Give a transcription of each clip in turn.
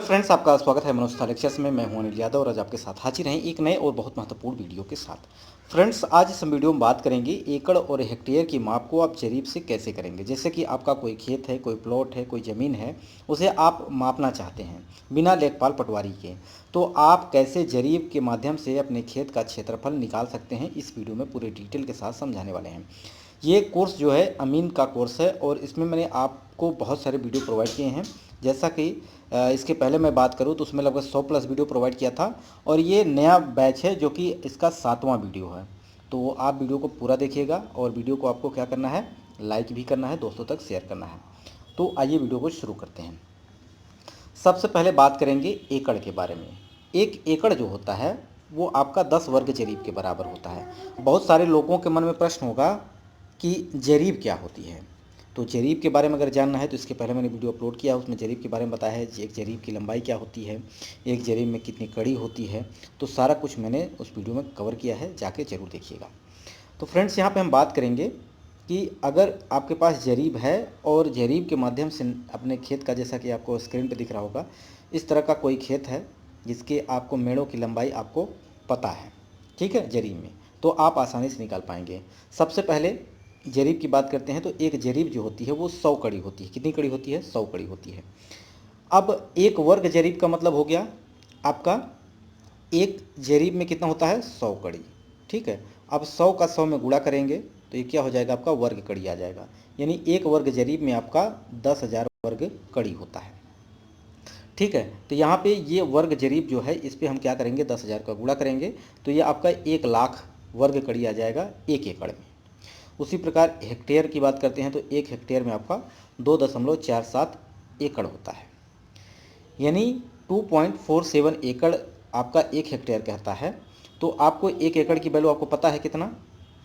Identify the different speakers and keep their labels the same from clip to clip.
Speaker 1: Friends, आपका स्वागत है मनोज लेक्चर्स में। मैं हूं अनिल यादव और आज आपके साथ हाजिर हैं एक नए और बहुत महत्वपूर्ण वीडियो के साथ। फ्रेंड्स, आज इस वीडियो में बात करेंगे एकड़ और हेक्टेयर की माप को आप जरीब से कैसे करेंगे। जैसे कि आपका कोई खेत है, कोई प्लॉट है, कोई ज़मीन है, उसे आप मापना चाहते हैं बिना लेखपाल पटवारी के, तो आप कैसे जरीब के माध्यम से अपने खेत का क्षेत्रफल निकाल सकते हैं, इस वीडियो में पूरे डिटेल के साथ समझाने वाले हैं। ये कोर्स जो है अमीन का कोर्स है और इसमें मैंने आपको बहुत सारे वीडियो प्रोवाइड किए हैं। जैसा कि इसके पहले मैं बात करूं तो उसमें लगभग 100 प्लस वीडियो प्रोवाइड किया था और ये नया बैच है जो कि इसका 7वां वीडियो है। तो आप वीडियो को पूरा देखिएगा और वीडियो को आपको क्या करना है, लाइक भी करना है, दोस्तों तक शेयर करना है। तो आइए वीडियो को शुरू करते हैं। सबसे पहले बात करेंगे एकड़ के बारे में। एक एकड़ जो होता है वो आपका 10 वर्ग जरीब के बराबर होता है। बहुत सारे लोगों के मन में प्रश्न होगा कि जरीब क्या होती है। तो जरीब के बारे में अगर जानना है तो इसके पहले मैंने वीडियो अपलोड किया, उसमें जरीब के बारे में बताया है, एक जरीब की लंबाई क्या होती है, एक जरीब में कितनी कड़ी होती है। तो सारा कुछ मैंने उस वीडियो में कवर किया है, जाके ज़रूर देखिएगा। तो फ्रेंड्स, यहाँ पे हम बात करेंगे कि अगर आपके पास जरीब है और जरीब के माध्यम से अपने खेत का, जैसा कि आपको स्क्रीन पे दिख रहा होगा, इस तरह का कोई खेत है जिसके आपको मेड़ों की लंबाई आपको पता है, ठीक है, जरीब में, तो आप आसानी से निकाल पाएंगे। सबसे पहले जरीब की बात करते हैं तो एक जरीब जो होती है वो 100 कड़ी होती है। कितनी कड़ी होती है? 100 कड़ी होती है। अब एक वर्ग जरीब का मतलब हो गया आपका, एक जरीब में कितना होता है? 100 कड़ी, ठीक है। अब 100 का 100 में गुणा करेंगे तो ये क्या हो जाएगा? आपका वर्ग कड़ी आ जाएगा। यानी एक वर्ग जरीब में आपका 10,000 वर्ग कड़ी होता है, ठीक है। तो यहाँ पे ये वर्ग जरीब जो है इस पर हम क्या करेंगे? 10,000 का गुणा करेंगे तो ये आपका 1,00,000 वर्ग कड़ी आ जाएगा एक एकड़ में। उसी प्रकार हेक्टेयर की बात करते हैं तो एक हेक्टेयर में आपका 2.47 एकड़ होता है। यानी 2.47 एकड़ आपका एक हेक्टेयर कहता है। तो आपको एक एकड़ की वैल्यू आपको पता है कितना?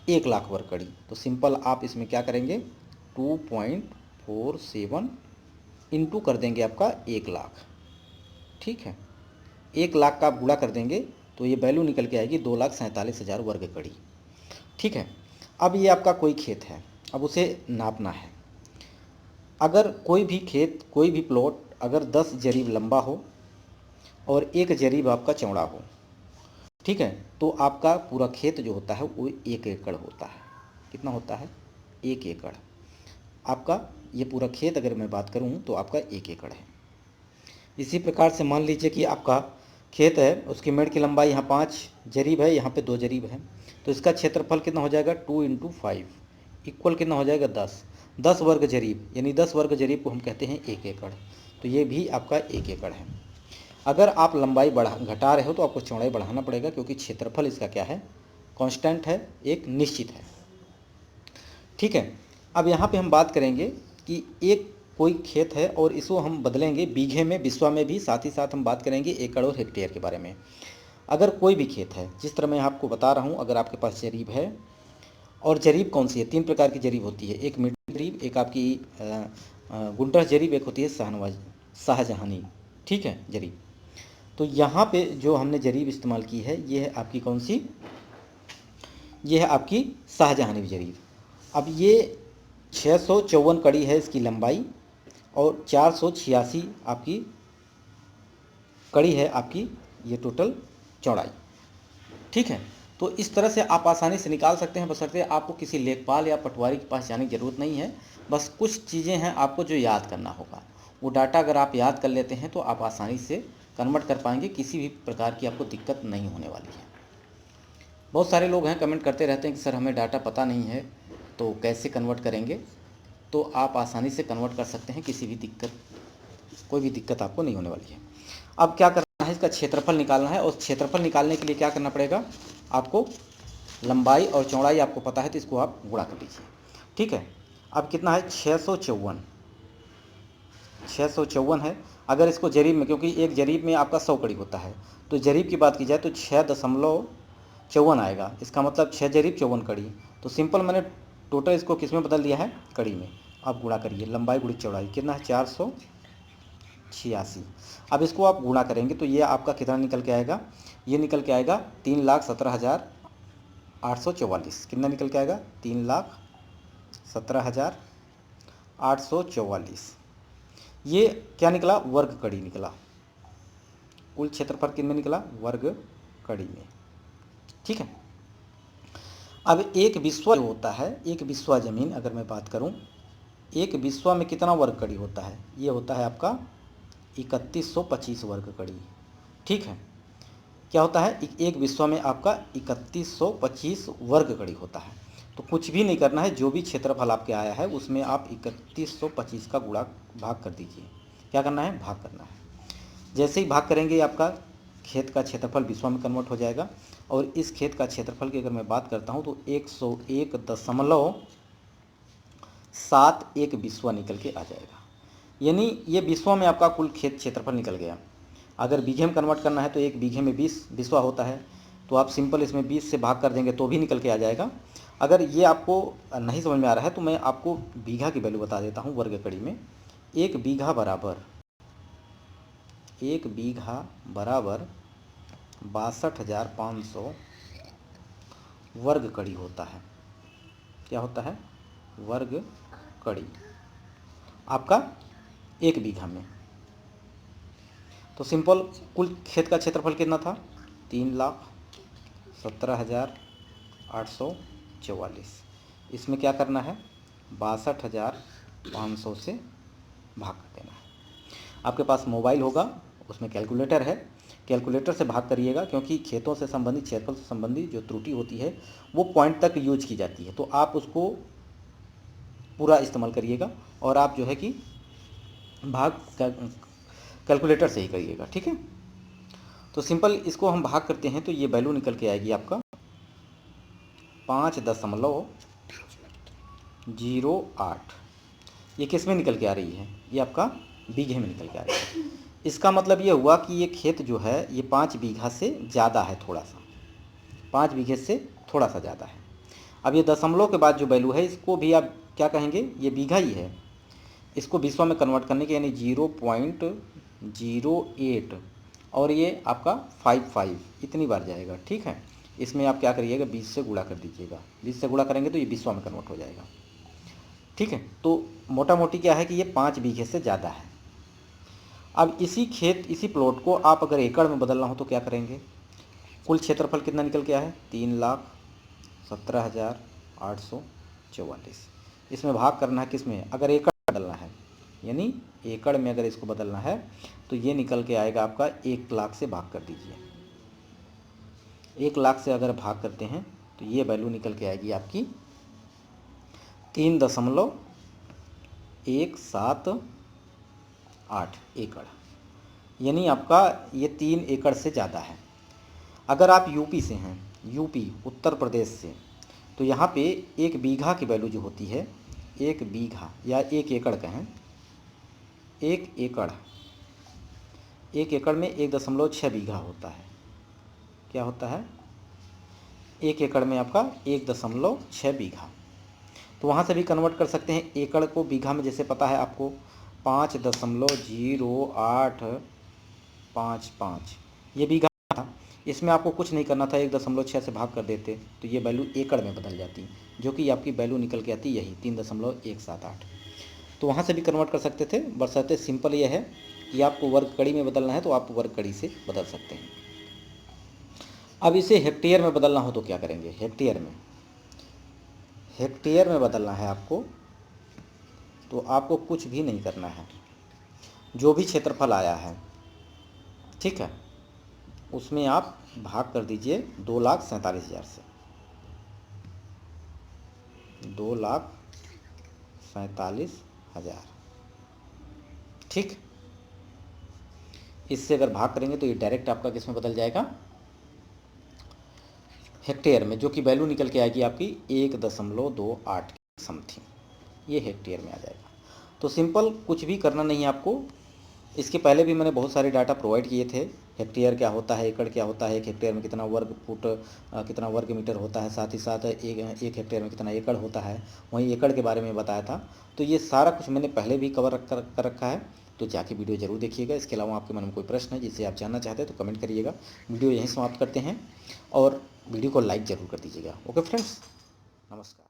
Speaker 1: 1,00,000 वर्ग कड़ी। तो सिंपल आप इसमें क्या करेंगे? 2.47 इंटू कर देंगे आपका 1,00,000, ठीक है। 1,00,000 का आप गुणा कर देंगे तो ये वैल्यू निकल के आएगी 2,47,000 वर्ग कड़ी, ठीक है। अब ये आपका कोई खेत है, अब उसे नापना है। अगर कोई भी खेत, कोई भी प्लॉट अगर 10 जरीब लंबा हो और एक जरीब आपका चौड़ा हो, ठीक है, तो आपका पूरा खेत जो होता है वो 1 एकड़ होता है। कितना होता है? 1 एकड़। आपका ये पूरा खेत अगर मैं बात करूं तो आपका 1 एकड़ है। इसी प्रकार से मान लीजिए कि आपका खेत है, उसकी मेड़ की लंबाई यहाँ 5 जरीब है, यहाँ पे 2 जरीब है, तो इसका क्षेत्रफल कितना हो जाएगा? 2 × 5 इक्वल कितना हो जाएगा? 10 वर्ग जरीब। यानी 10 वर्ग जरीब को हम कहते हैं 1 एकड़। तो ये भी आपका 1 एकड़ है। अगर आप लंबाई घटा रहे हो तो आपको चौड़ाई बढ़ाना पड़ेगा, क्योंकि क्षेत्रफल इसका क्या है? कांस्टेंट है, एक निश्चित है, ठीक है। अब यहाँ पे हम बात करेंगे कि एक कोई खेत है और इसको हम बदलेंगे बीघे में, बिस्वा में भी, साथ ही साथ हम बात करेंगे एकड़ और हेक्टेयर के बारे में। अगर कोई भी खेत है, जिस तरह मैं आपको बता रहा हूँ, अगर आपके पास जरीब है, और जरीब कौन सी है? 3 प्रकार की जरीब होती है। एक मिट्टी जरीब, एक आपकी गुंटर जरीब, एक होती है शाहजहानी, ठीक है, जरीब। तो यहाँ पे जो हमने जरीब इस्तेमाल की है ये है आपकी कौन सी? ये है आपकी शाहजहानी जरीब। अब ये 654 कड़ी है इसकी लंबाई और 486 आपकी कड़ी है आपकी ये टोटल चौड़ाई, ठीक है। तो इस तरह से आप आसानी से निकाल सकते हैं, बशर्ते आपको किसी लेखपाल या पटवारी के पास जाने की ज़रूरत नहीं है। बस कुछ चीज़ें हैं आपको जो याद करना होगा। वो डाटा अगर आप याद कर लेते हैं तो आप आसानी से कन्वर्ट कर पाएंगे, किसी भी प्रकार की आपको दिक्कत नहीं होने वाली है। बहुत सारे लोग हैं कमेंट करते रहते हैं कि सर हमें डाटा पता नहीं है तो कैसे कन्वर्ट करेंगे। तो आप आसानी से कन्वर्ट कर सकते हैं, किसी भी दिक्कत, कोई भी दिक्कत आपको नहीं होने वाली है। अब क्या करना है? इसका क्षेत्रफल निकालना है और क्षेत्रफल निकालने के लिए क्या करना पड़ेगा? आपको लंबाई और चौड़ाई आपको पता है तो इसको आप गुणा कर लीजिए, ठीक है। अब कितना है? 654 है। अगर इसको जरीब में, क्योंकि एक जरीब में आपका 100 कड़ी होता है, तो जरीब की बात की जाए तो 6.54 आएगा। इसका मतलब 6 जरीब 54 कड़ी। तो सिंपल मैंने टोटल इसको किस में बदल दिया है? कड़ी में। अब गुणा करिए, लंबाई गुणी चौड़ाई कितना है? 486। अब इसको आप गुणा करेंगे तो ये आपका कितना निकल के आएगा? ये निकल के आएगा 3,17,844। कितना निकल के आएगा? 3,17,844। ये क्या निकला? वर्ग कड़ी निकला, कुल क्षेत्रफल किन में निकला, वर्ग कड़ी में। ठीक है। अब एक बिस्वा जो होता है, एक बिस्वा ज़मीन अगर मैं बात करूं, एक बिस्वा में कितना वर्ग कड़ी होता है, ये होता है आपका 3125 वर्ग कड़ी। ठीक है, क्या होता है, एक बिस्वा में आपका 3125 वर्ग कड़ी होता है। तो कुछ भी नहीं करना है, जो भी क्षेत्रफल आपके आया है उसमें आप 3125 का गुणा भाग कर दीजिए। क्या करना है, भाग करना है। जैसे ही भाग करेंगे आपका खेत का क्षेत्रफल बिस्वा में कन्वर्ट हो जाएगा। और इस खेत का क्षेत्रफल की अगर मैं बात करता हूँ तो 101.71 बिस्वा निकल के आ जाएगा। यानी ये बिस्वा में आपका कुल खेत क्षेत्रफल निकल गया। अगर बीघे में कन्वर्ट करना है तो एक बीघे में 20 बिस्वा होता है, तो आप सिंपल इसमें 20 से भाग कर देंगे तो भी निकल के आ जाएगा। अगर ये आपको नहीं समझ में आ रहा है तो मैं आपको बीघा की वैल्यू बता देता हूँ वर्ग कड़ी में। एक बीघा बराबर 62,500 वर्ग कड़ी होता है। क्या होता है, वर्ग कड़ी आपका एक बीघा में। तो सिंपल कुल खेत का क्षेत्रफल कितना था, 3,17,844। इसमें क्या करना है, 62,500 से भाग कर देना है। आपके पास मोबाइल होगा, उसमें कैलकुलेटर है, कैलकुलेटर से भाग करिएगा, क्योंकि खेतों से संबंधित, क्षेत्रफल से संबंधित जो त्रुटि होती है वो पॉइंट तक यूज की जाती है। तो आप उसको पूरा इस्तेमाल करिएगा और आप जो है कि भाग कैलकुलेटर से ही करिएगा। ठीक है। तो सिंपल इसको हम भाग करते हैं तो ये वैल्यू निकल के आएगी आपका 5.08। ये किस में निकल के आ रही है, ये आपका बीघे में निकल के आ रही है। इसका मतलब ये हुआ कि ये खेत जो है ये 5 बीघा से ज़्यादा है, थोड़ा सा 5 बीघे से थोड़ा सा ज़्यादा है। अब ये दशमलव के बाद जो वैल्यू है इसको भी आप क्या कहेंगे, ये बीघा ही है, इसको बिस्वा में कन्वर्ट करने के यानी 0.08 और ये आपका 55 इतनी बार जाएगा। ठीक है। इसमें आप क्या करिएगा, 20 से गुणा कर दीजिएगा। 20 से गुणा करेंगे तो ये बिस्वा में कन्वर्ट हो जाएगा। ठीक है। तो मोटा मोटी क्या है कि ये 5 बीघे से ज़्यादा है। अब इसी प्लॉट को आप अगर एकड़ में बदलना हो तो क्या करेंगे, कुल क्षेत्रफल कितना निकल के आया है, 3,17,844। इसमें भाग करना है किसमें, अगर एकड़ बदलना है, यानी एकड़ में अगर इसको बदलना है तो ये निकल के आएगा आपका 1 लाख से भाग कर दीजिए। 1 लाख से अगर भाग करते हैं तो ये वैल्यू निकल के आएगी आपकी 3.178 एकड़, यानी आपका ये 3 एकड़ से ज़्यादा है। अगर आप यूपी से हैं, यूपी उत्तर प्रदेश से, तो यहाँ पे एक बीघा की वैल्यू जो होती है, एक बीघा या एक एकड़ कहें, एक एकड़ में 1.6 बीघा होता है। क्या होता है, एक एकड़ में आपका 1.6 बीघा। तो वहाँ से भी कन्वर्ट कर सकते हैं एकड़ को बीघा में, जैसे पता है आपको 5.0855 ये बीघा था। इसमें आपको कुछ नहीं करना था, 1.6 से भाग कर देते तो ये वैल्यू एकड़ में बदल जाती, जो कि आपकी वैल्यू निकल के आती यही 3.178। तो वहाँ से भी कन्वर्ट कर सकते थे, बशर्ते सिंपल ये है कि आपको वर्ग कड़ी में बदलना है तो आप वर्ग कड़ी से बदल सकते हैं। अब इसे हेक्टेयर में बदलना हो तो क्या करेंगे, हेक्टेयर में बदलना है आपको, तो आपको कुछ भी नहीं करना है। जो भी क्षेत्रफल आया है, ठीक है, उसमें आप भाग कर दीजिए 2,47,000 से, 2,47,000। ठीक, इससे अगर भाग करेंगे तो ये डायरेक्ट आपका किस में बदल जाएगा, हेक्टेयर में, जो कि वैल्यू निकल के आएगी आपकी 1.28 समथिंग, ये हेक्टेयर में आ जाएगा। तो सिंपल कुछ भी करना नहीं है आपको। इसके पहले भी मैंने बहुत सारे डाटा प्रोवाइड किए थे, हेक्टेयर क्या होता है, एकड़ क्या होता है, एक हेक्टेयर में कितना वर्ग फुट कितना वर्ग मीटर होता है, साथ ही साथ एक हेक्टेयर में कितना एकड़ होता है, वहीं एकड़ के बारे में बताया था। तो ये सारा कुछ मैंने पहले भी कवर कर रखा है, तो जाके वीडियो जरूर देखिएगा। इसके अलावा आपके मन में कोई प्रश्न है जिसे आप जानना चाहते हैं तो कमेंट करिएगा। वीडियो यहीं समाप्त करते हैं और वीडियो को लाइक ज़रूर कर दीजिएगा। ओके फ्रेंड्स, नमस्कार।